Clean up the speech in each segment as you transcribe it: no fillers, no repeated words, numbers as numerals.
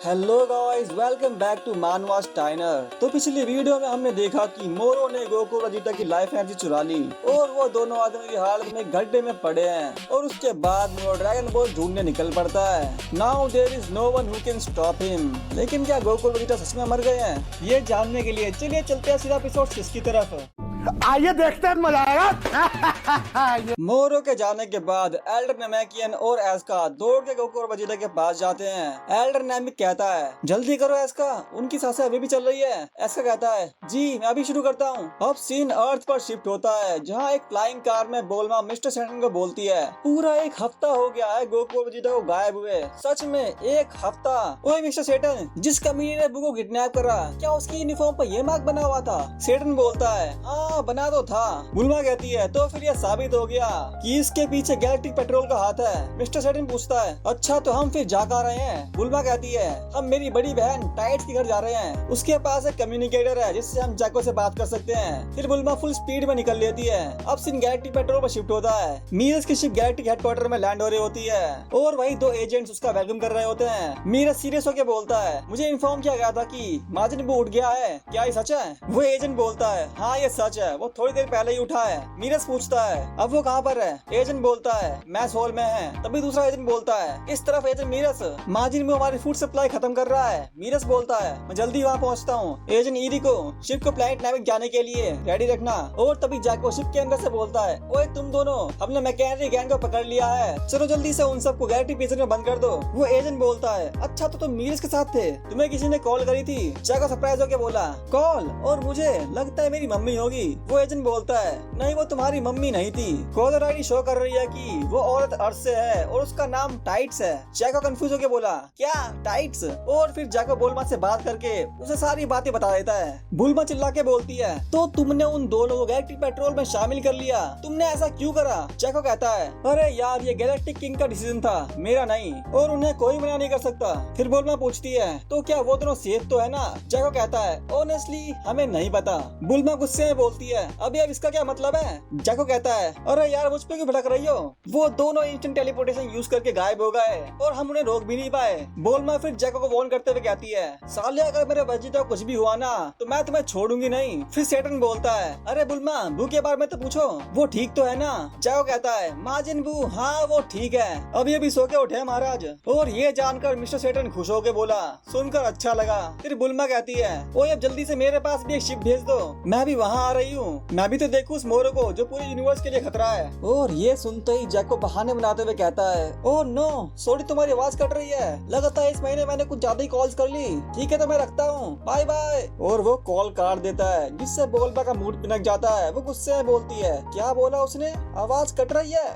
Hello guys, welcome back to मानवास टाइनर। तो पिछली वीडियो में हमने देखा कि मोरो ने गोकू और वेजिटा की लाइफ एनर्जी चुरा ली और वो दोनों आदमी की हालत में गड्ढे में पड़े हैं और उसके बाद मोरो ड्रैगन बॉल ढूंढने निकल पड़ता है। Now there is no one who can stop him. लेकिन क्या गोकू और वेजिटा सच में मर गए हैं? ये जानने के लिए चलिए चलते हैं सीधा एपिसोड 6 की तरफ। आइए देखते हैं, मजा आएगा। मोरो के जाने के बाद एल्डर नेमेकियन और एस्का दौड़ के गोकू और वेजिटा के पास जाते हैं। एल्डर नेमिक कहता है जल्दी करो एस्का, उनकी सांसें अभी भी चल रही है। एस्का कहता है जी मैं अभी शुरू करता हूँ। अब सीन अर्थ पर शिफ्ट होता है जहाँ एक फ्लाइंग कार में बोलमा मिस्टर सेटन को बोलती है पूरा एक हफ्ता हो गया है गोकू और वेजिटा को गायब हुए। सच में एक हफ्ता? ओए मिस्टर सेटन, जिस कमीने ने बुको किडनैप करा क्या उसकी यूनिफॉर्म पर ये मार्क बना हुआ था? सेटन बोलता है हाँ बना तो था। बुल्मा कहती है तो फिर यह साबित हो गया कि इसके पीछे गैलेक्टिक पेट्रोल का हाथ है। मिस्टर सेटन पूछता है अच्छा तो हम फिर जा कर रहे हैं? बुल्मा कहती है हम मेरी बड़ी बहन टाइट्स के घर जा रहे हैं, उसके पास एक कम्युनिकेटर है जिससे हम जैको से बात कर सकते हैं। फिर बुल्मा फुल स्पीड में निकल लेती है। अब सीन गैलेक्टिक पेट्रोल पर शिफ्ट होता है। मीरस की शिप गैलेक्टिक हेडक्वार्टर में लैंड हो रही होती है और वही दो एजेंट्स उसका वेलकम कर रहे होते हैं। मीरस सीरियस होकर बोलता है मुझे इन्फॉर्म किया गया था कि माजिन बू उठ गया है, क्या ये सच है? वो एजेंट बोलता है हाँ ये सच है, वो थोड़ी देर पहले ही उठा है। मीरस पूछता है अब वो कहाँ पर है? एजेंट बोलता है मैस हॉल में है। तभी दूसरा एजेंट बोलता है इस तरफ। एजेंट मीरस माजिन में हमारी फूड सप्लाई खत्म कर रहा है। मीरस बोलता है मैं जल्दी वहाँ पहुँचता हूँ। एजेंट ईरी को शिप को प्लैनेट नाविक जाने के लिए रेडी रखना। और तभी जैको शिप के अंदर से बोलता है ओए तुम दोनों, हमने मैकेनरी गैंग को पकड़ लिया है, चलो जल्दी से उन सबको गैलेक्टिक प्रिजन में बंद कर दो। वो एजेंट बोलता है अच्छा तो तुम मीरस के साथ थे, तुम्हें किसी ने कॉल करी थी? जैको सरप्राइज होके बोला कॉल? और मुझे लगता है मेरी मम्मी होगी। वो एजेंट बोलता है नहीं वो तुम्हारी मम्मी नहीं थी, कॉलर आईडी शो कर रही है कि वो औरत अर्थ से है और उसका नाम टाइट्स है। जैको कंफ्यूज होके बोला क्या टाइट्स? और फिर जैको बुल्मा से बात करके उसे सारी बातें बता देता है। बुल्मा चिल्ला के बोलती है तो तुमने उन दोनों को गैलेक्टिक पेट्रोल में शामिल कर लिया, तुमने ऐसा क्यों करा? जैको कहता है अरे यार ये गैलेक्टिक किंग का डिसीजन था, मेरा नहीं, और उन्हें कोई मना नहीं कर सकता। फिर बुल्मा पूछती है तो क्या वो दोनों सेफ तो है ना? जैको कहता है ऑनेस्टली हमें नहीं पता। बुल्मा गुस्से में बोलती है अभी अब इसका क्या मतलब है? जैको कहता है अरे यार मुझ पे क्यों भड़क रही हो, वो दोनों इंस्टेंट टेलीपोर्टेशन यूज करके गायब हो गए और हम उन्हें रोक भी नहीं पाए। बोल्मा फिर जैको को वार्न करते हुए कहती है साले अगर मेरे वेजिटा को कुछ भी हुआ ना तो मैं तुम्हें छोड़ूंगी नहीं। फिर सेटन बोलता है अरे बुल्मा बू के बारे में तो पूछो, वो ठीक तो है ना? जैको कहता है माजिन बू हाँ वो ठीक है, अभी सो के उठे महाराज। और ये जानकर मिस्टर सेटन खुश होके बोला सुनकर अच्छा लगा। फिर बुल्मा कहती है ओ अब जल्दी से मेरे पास भी एक शिप भेज दो, मैं भी वहाँ आ रही हूँ, मैं भी तो देखूं उस मोरो को जो पूरे यूनिवर्स के लिए खतरा है। और ये सुनते ही जैको बहाने बनाते हुए कहता है ओह नो सॉरी तुम्हारी आवाज कट रही है, लगता है इस महीने मैंने कुछ ज्यादा ही कॉल्स कर ली, ठीक है तो मैं रखता हूँ, बाय बाय। और वो कॉल काट देता है जिससे बोल्मा का मूड पिनक जाता है। वो गुस्से में बोलती है क्या बोला उसने, आवाज कट रही है?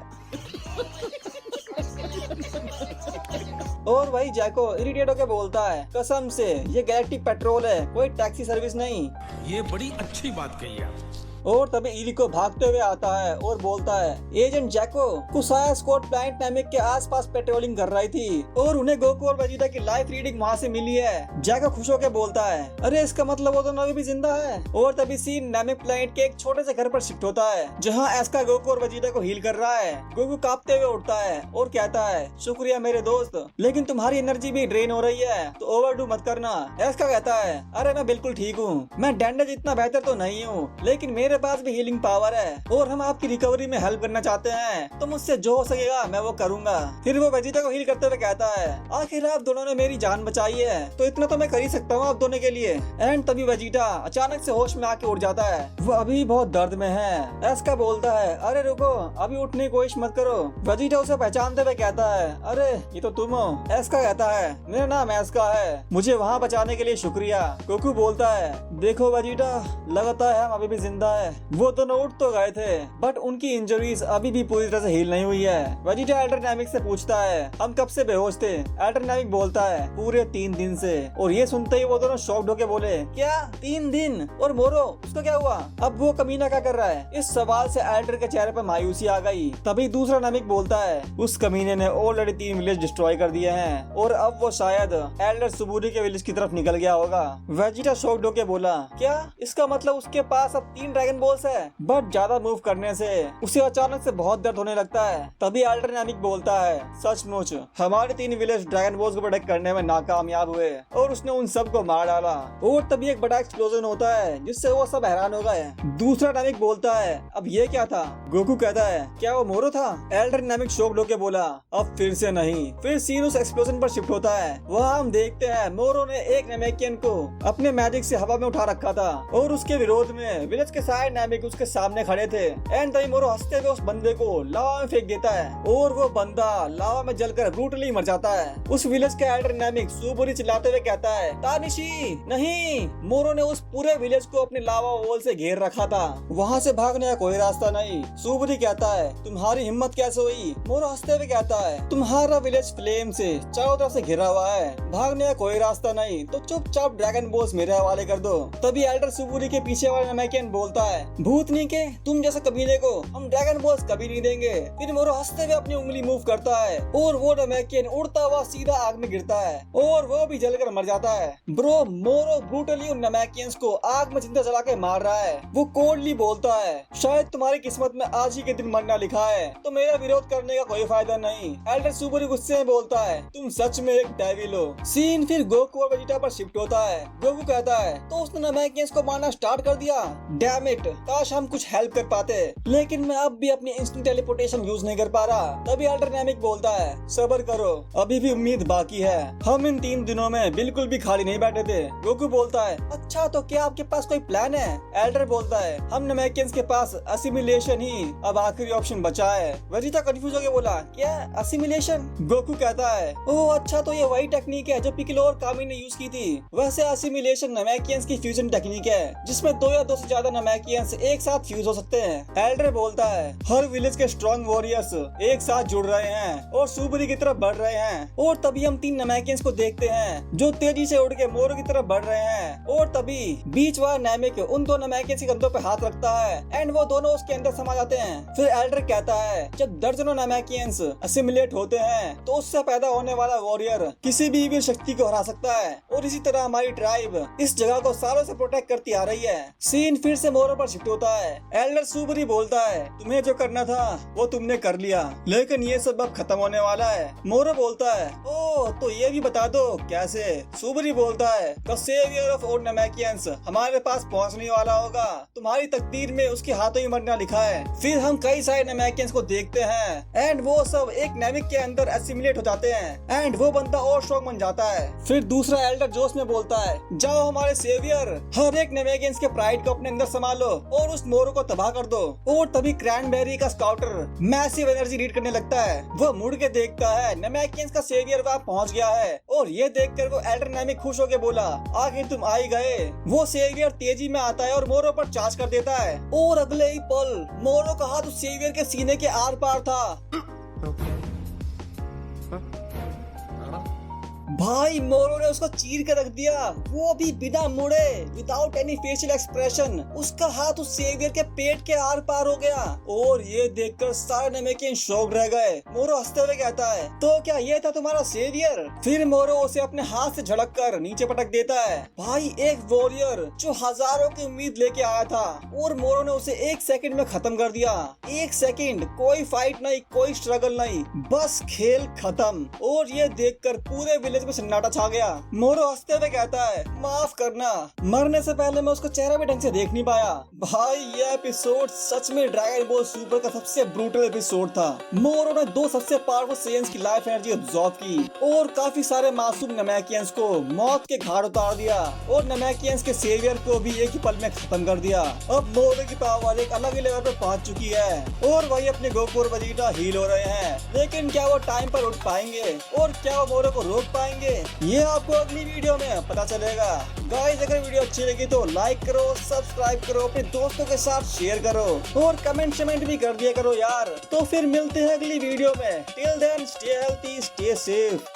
और वही जैको इरिटेट होके बोलता है कसम से ये गैलेक्टिक पेट्रोल है, कोई टैक्सी सर्विस नहीं। ये बड़ी अच्छी बात कही आप। और तभी इरिको भागते हुए आता है और बोलता है एजेंट जैको कुसाया स्कॉट प्लैनेट नामिक के आसपास पेट्रोलिंग कर रही थी और उन्हें गोकू और वेजिटा की लाइफ रीडिंग वहाँ से मिली है। जैको खुश होकर बोलता है अरे इसका मतलब वो तो अभी भी जिंदा है। और तभी सीन नामिक प्लैनेट के एक छोटे से घर पर शिफ्ट होता है जहाँ एस्का गोकू और वेजिटा को हील कर रहा है। गोकू कांपते हुए उठता है और कहता है शुक्रिया मेरे दोस्त, लेकिन तुम्हारी एनर्जी भी ड्रेन हो रही है तो ओवरडू मत करना। एस्का कहता है अरे मैं बिल्कुल ठीक हूँ, मैं डैंडे जितना बेहतर तो नहीं हूँ लेकिन मेरे पास भी हीलिंग पावर है और हम आपकी रिकवरी में हेल्प करना चाहते हैं, तो मुझसे जो हो सकेगा मैं वो करूंगा। फिर वो वेजिटा को हील करते हुए कहता है आखिर आप दोनों ने मेरी जान बचाई है तो इतना तो मैं कर ही सकता हूँ आप दोनों के लिए। एंड तभी वेजिटा अचानक से होश में आके उठ जाता है, वो अभी बहुत दर्द में है। एस्का बोलता है अरे रुको अभी उठने की कोशिश मत करो। वेजिटा उसे पहचानते हुए कहता है अरे ये तो तुम हो। एस्का कहता है मेरा नाम एस्का है, मुझे वहाँ बचाने के लिए शुक्रिया। गोकू बोलता है देखो वेजिटा लगता है हम अभी भी जिंदा है, वो दोनों उठ तो गए थे बट उनकी इंजरीज अभी भी पूरी तरह से हील नहीं हुई है। वेजिटा एल्डर नेमिक से पूछता है हम कब से बेहोश थे? एल्डर नेमिक बोलता है पूरे 3 दिन से। और ये सुनते ही वो दोनों शॉक्ड होके बोले क्या 3 दिन? और मोरो उसको क्या हुआ? अब वो कमीना क्या कर रहा है? इस सवाल से एल्डर के चेहरे पर मायूसी आ गई। तभी दूसरा नेमिक बोलता है उस कमीने ने ऑलरेडी 3 विलेज डिस्ट्रॉय कर दिए हैं और अब वो शायद एल्डर सुबूरी के विलेज की तरफ निकल गया होगा। वेजिटा शॉक्ड होके बोला क्या इसका मतलब उसके पास अब 3 ड्रैगन ड्रैगन बॉल्स है, बट ज्यादा मूव करने से उसे अचानक से बहुत दर्द होने लगता है। तभी एल्डर नामिक बोलता है, सचमुच हमारे 3 विलेज ड्रैगन बॉल्स को प्रोटेक्ट करने में नाकामयाब हुए और उसने उन सब को मार डाला। और तभी एक बड़ा एक्सप्लोजन होता है जिससे वो सब हैरान हो गए। दूसरा नामिक बोलता है, अब ये क्या था? गोकू कहता है, क्या वो मोरो था? एल्डर नामिक शॉक्ड होके बोला, अब फिर से नहीं। फिर सीन उस एक्सप्लोजन पर शिफ्ट होता है। वहाँ हम देखते हैं मोरो ने एक नामेकियन को अपने मैजिक से हवा में उठा रखा था और उसके विरोध में विलेज के सारे नामिक उसके सामने खड़े थे। एंड तभी मोरो हंसते हुए उस बंदे को लावा में फेंक देता है और वो बंदा लावा में जलकर ब्रूटली मर जाता है। उस विलेज के एल्डर नामिक सुबुरी चिल्लाते हुए कहता है, तानिशी नहीं। मोरो ने उस पूरे विलेज को अपने लावा वॉल से घेर रखा था, वहाँ से भागने का कोई रास्ता नहीं। सुबुरी कहता है, तुम्हारी हिम्मत कैसे हुई? मोरो हंसते हुए कहता है, तुम्हारा विलेज फ्लेम से चारों तरफ से घिरा हुआ है, भागने का कोई रास्ता नहीं, तो चुपचाप ड्रैगन बॉल्स मेरे हवाले कर दो। तभी एल्डर सुबुरी के पीछे वाला नामेकियन बोलता है, भूतनी के तुम जैसे कमीने को हम ड्रैगन बॉल्स कभी नहीं देंगे। फिर मोरो हंसते हुए अपनी उंगली मूव करता है और वो नामेकियन उड़ता हुआ सीधा आग में गिरता है और वो भी जलकर मर जाता है। ब्रो, मोरो ब्रूटली उन नामेकियंस को आग में जिंदा जला के मार रहा है। वो कोल्डली बोलता है, शायद तुम्हारी किस्मत में आज ही के दिन मरना लिखा है, तो मेरा विरोध करने का कोई फायदा नहीं। एल्डर सुबुरी गुस्से में बोलता है, तुम सच में एक डेविल हो। सीन फिर गोकू और वेजिटा पर शिफ्ट होता है। गोकू कहता है, तो उसने नामेकियंस को मारना स्टार्ट कर दिया। डैम इट, काश हम कुछ हेल्प कर पाते, लेकिन मैं अब भी अपनी इंस्टेंट टेलीपोर्टेशन यूज नहीं कर पा रहा। तभी एल्डर नामिक बोलता है, सब्र करो, अभी भी उम्मीद बाकी है। हम इन 3 दिनों में बिल्कुल भी खाली नहीं बैठे थे। गोकू बोलता है, अच्छा तो क्या आपके पास कोई प्लान है? एल्डर बोलता है, हम नामेकियंस के पास असिमिलेशन ही अब आखिरी ऑप्शन बचा है। वेजिटा कंफ्यूज होकर बोला, क्या असिमिलेशन? गोकू कहता है, ओह अच्छा, तो ये वही टेक्निक है जो पिकलो और कामी ने यूज की थी। वैसे असिमिलेशन नामेकियंस की फ्यूजन टेक्निक है जिसमें 2 या 2 से ज्यादा नामेकियंस एक साथ फ्यूज हो सकते हैं। एल्डर बोलता है, हर विलेज के स्ट्रॉन्ग वॉरियर्स एक साथ जुड़ रहे हैं और सुबुरी की तरफ बढ़ रहे हैं। और तभी हम 3 नामेकियंस को देखते हैं जो तेजी से उड़ के मोरो की तरफ बढ़ रहे हैं। और तभी बीच वाला नामिक उन 2 नामेकियंस के कंधों पे हाथ रखता है एंड वो दोनों उसके अंदर समा जाते हैं। फिर एल्डर कहता है, जब दर्जनों नामेकियंस असिमिलेट होते हैं तो उससे पैदा होने वाला वॉरियर किसी भी इविल शक्ति को हरा सकता है। और इसी तरह हमारी ट्राइब इस जगह को सालों से प्रोटेक्ट करती आ रही है। सीन फिर से मोरो पर शिफ्ट होता है। एल्डर सुबुरी बोलता है, तुम्हें जो करना था वो तुमने कर लिया, लेकिन ये सब अब खत्म होने वाला है। मोरो बोलता है, ओह तो ये भी बता दो कैसे? सुबुरी बोलता है, द सेवियर ऑफ ऑल नामेकियंस हमारे पास पहुंचने वाला होगा, तुम्हारी तकदीर में उसके हाथों ही मरना लिखा है। फिर हम कई सारे नामेकियंस को देखते हैं एंड वो सब एक नामिक के अंदर एसिमिलेट हो जाते हैं एंड वो बंदा और स्ट्रॉन्ग बन जाता है। फिर दूसरा एल्डर जोश में बोलता है, जाओ हमारे सेवियर, हर एक नामेकियंस के प्राइड को अपने अंदर संभालो और उस मोरो को तबाह कर दो। और तभी क्रैनबेरी का स्काउटर मैसिव एनर्जी रीड करने लगता है। वो मुड़ के देखता है नामेकियंस का सेवियर वहाँ पहुँच गया है और ये देखकर वो एल्डर नामिक खुश होकर बोला, आखिर तुम आ ही गए। वो सेवियर तेजी में आता है और मोरो पर चार्ज कर देता है और अगले ही पल मोरो का हाथ उस सेवियर के सीने के आर पार था। भाई मोरो ने उसको चीर के रख दिया, वो भी बिना मुड़े, विदाउट एनी फेशियल एक्सप्रेशन। उसका हाथ उस सेवियर के पेट के आर पार हो गया और ये देखकर सारे नामेकियन शॉक रह गए। मोरो हंसते हुए कहता है, तो क्या ये था तुम्हारा सेवियर? फिर मोरो उसे अपने हाथ से झड़क कर नीचे पटक देता है। भाई एक वॉरियर जो हजारों की उम्मीद लेके आया था और मोरो ने उसे 1 सेकंड में खत्म कर दिया। 1 सेकंड, कोई फाइट नहीं, कोई स्ट्रगल नहीं, बस खेल खत्म। और ये देखकर पूरे विलेज में सन्नाटा छा गया। मोरो हंसते हुए कहता है, माफ करना, मरने से पहले मैं उसका चेहरा भी ढंग से देख नहीं पाया। भाई ये एपिसोड सच में ड्रैगन बॉल सुपर का सबसे ब्रूटल एपिसोड था। मोरो ने 2 सबसे पावरफुल सेयंस की लाइफ एनर्जी ऑब्जॉर्व की और काफी सारे मासूम नामेकियंस को मौत के घाट उतार दिया और नामेकियंस के सेवियर को भी एक ही पल में खत्म कर दिया। अब मोरो की पावर एक अलग ही लेवल पे पहुंच चुकी है और वही अपने गोकू और वेजिटा हील हो रहे हैं। लेकिन क्या वो टाइम पर उठ पाएंगे और क्या वो मोरो को रोक पाएंगे? ये आपको अगली वीडियो में पता चलेगा। गाइस अगर वीडियो अच्छी लगी तो लाइक करो, सब्सक्राइब करो, अपने दोस्तों के साथ शेयर करो और कमेंट भी कर दिया करो यार। तो फिर मिलते हैं अगली वीडियो में। Till then stay healthy, stay safe.